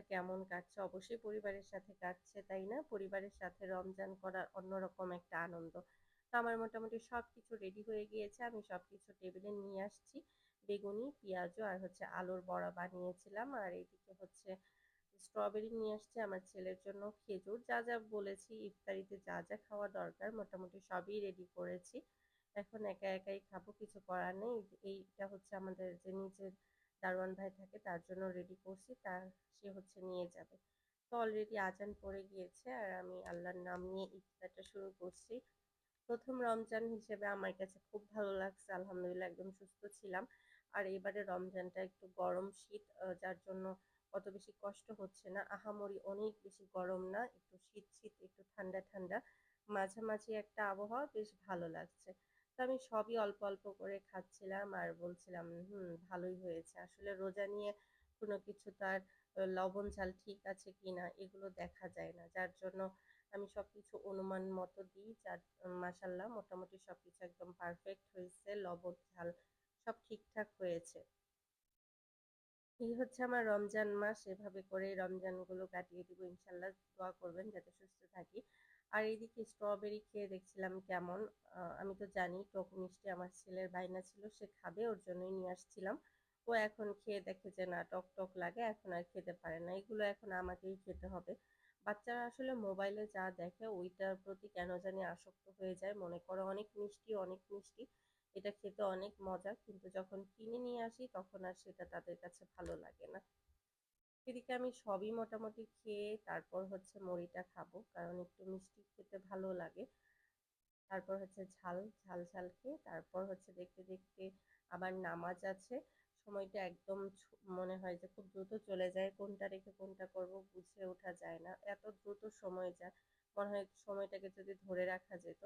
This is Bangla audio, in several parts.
রমজানটা কেমন কাটছে? অবশ্যই পরিবারের সাথে কাটছে, তাই না? পরিবারের সাথে রমজান করার অন্যরকম একটা আনন্দ। তো আমার মোটামুটি সবকিছু রেডি হয়ে গিয়েছে। আমি সবকিছু টেবিলে নিয়ে আসছি। বেগুনি, পেঁয়াজু আর হচ্ছে আলুর বড়া বানিয়েছিলাম। আর এদিকে হচ্ছে স্ট্রবেরি নিয়ে আসছি আমার ছেলের জন্য, খেজুর যা, যা বলেছি ইফতারিতে যা, যা খাওয়া দরকার মোটামুটি সবই রেডি করেছি। এখন একা একাই খাবো, কিছু করার নেই। এইটা হচ্ছে আমাদের যে নিচের দারোয়ান ভাই থাকে তার জন্য রেডি করছি, সে হচ্ছে নিয়ে যাবে। তো অলরেডি আজান পড়ে গিয়েছে আর আমি আল্লাহর নাম নিয়ে ইফতারটা শুরু করছি। প্রথম রমজান হিসেবে আমার কাছে খুব ভালো লাগছে, আলহামদুলিল্লাহ একদম সুস্থ ছিলাম। আর এবারে রমজানটা একটু গরম শীত, যার জন্য অত বেশি কষ্ট হচ্ছে না, আহামরি অনেক বেশি গরম না, একটু শীত শীত একটু ঠান্ডা ঠান্ডা মাঝামাঝি একটা আবহাওয়া, বেশ ভালো লাগছে। তো আমি সবই অল্প অল্প করে খাচ্ছিলাম আর বলছিলাম ভালোই হয়েছে। আসলে রোজা নিয়ে কোনো কিছু তার লবণ ঝাল ঠিক আছে কিনা এগুলো দেখা যায় না, যার জন্য আমি সবকিছু অনুমান মতো দিই। যার মাশাআল্লাহ মোটামুটি সবকিছু একদম পারফেক্ট হয়েছে, লবণ ঝাল সব ঠিকঠাক হয়েছে। এই হচ্ছে আমার রমজান মাস, এভাবে করে রমজানগুলো কাটিয়ে দিব ইনশাল্লাহ। দোয়া করবেন যাতে সুস্থ থাকি। আর এইদিকে স্ট্রবেরি খেয়ে দেখছিলাম কেমন। আমি তো জানি টক মিষ্টি আমার ছেলের বায়না ছিল, সে খাবে, ওর জন্যই নিয়ে আসছিলাম। ও এখন খেয়ে দেখে যে না, টক টক লাগে, এখন আর খেতে পারে না। এগুলো এখন আমাকেই খেতে হবে। বাচ্চারা আসলে মোবাইলে যা দেখে ওইটার প্রতি কেন জানি আসক্ত হয়ে যায়, মনে করে অনেক মিষ্টি অনেক মিষ্টি, এটা খেতে অনেক মজা, কিন্তু যখন কিনে নিয়ে আসি তখন আর সেটা তাদের কাছে ভালো লাগে না। এদিকে আমি সবই মোটামুটি খেয়ে তারপর হচ্ছে মুড়িটা খাবো, কারণ একটু মিষ্টি খেতে ভালো লাগে। তারপর হচ্ছে ঝাল ঝাল ঝাল খেয়ে তারপর হচ্ছে দেখতে দেখতে আবার নামাজ আছে। সময়টা একদম মনে হয় যে খুব দ্রুত চলে যায়, কোনটা রেখে কোনটা করব বুঝে ওঠা যায় না, এত দ্রুত সময় যায়। মনে হয় সময়টাকে যদি ধরে রাখা যেত।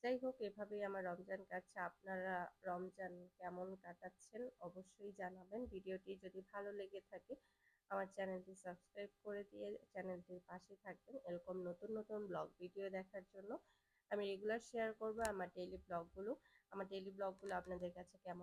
যাই হোক, এভাবেই আমার রমজান কাটছে। আপনারা রমজান কেমন কাটাচ্ছেন অবশ্যই জানাবেন। ভিডিওটি যদি ভালো লেগে থাকে আমার চ্যানেলটি সাবস্ক্রাইব করে দিয়ে চ্যানেলটির পাশে থাকবেন এরকম নতুন নতুন ব্লগ ভিডিও দেখার জন্য। আমি রেগুলার শেয়ার করব আমার ডেইলি ব্লগগুলো। আমার ডেইলি ব্লগগুলো আপনাদের কাছে কেমন